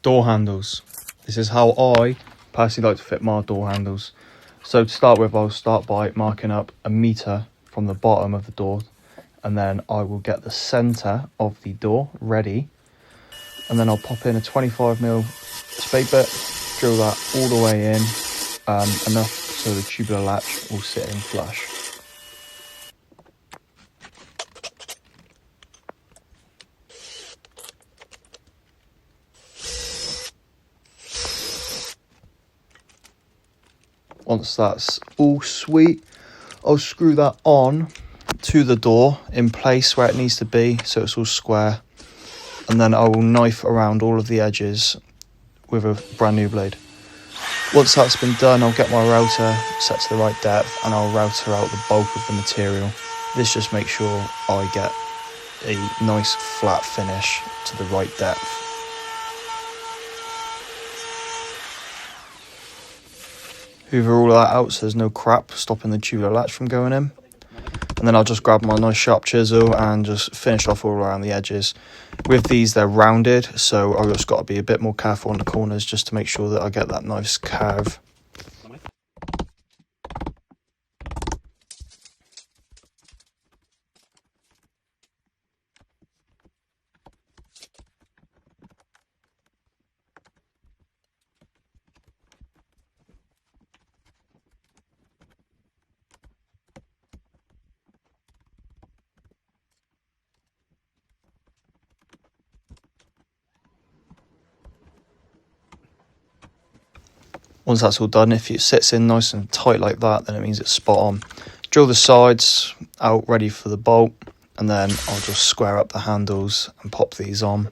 Door handles. This is how I personally like to fit my door handles. So to start with, I'll start by marking up a metre from the bottom of the door, and then I will get the centre of the door ready, and then I'll pop in a 25mm spade bit, drill that all the way in, enough so the tubular latch will sit in flush. Once that's all sweet, I'll screw that on to the door in place where it needs to be so it's all square, and then I will knife around all of the edges with a brand new blade. Once that's been done, I'll get my router set to the right depth and I'll router out the bulk of the material. This just makes sure I get a nice flat finish to the right depth. Hoover all of that out so there's no crap stopping the tubular latch from going in. And then I'll just grab my nice sharp chisel and just finish off all around the edges. With these, they're rounded, so I've just got to be a bit more careful on the corners just to make sure that I get that nice curve. Once that's all done, if it sits in nice and tight like that, then it means it's spot on. Drill the sides out ready for the bolt, and then I'll just square up the handles and pop these on.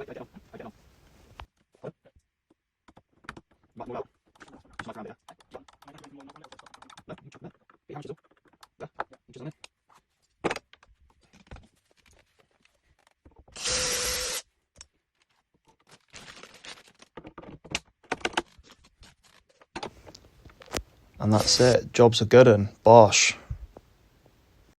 And that's it, job's a good one, bosh.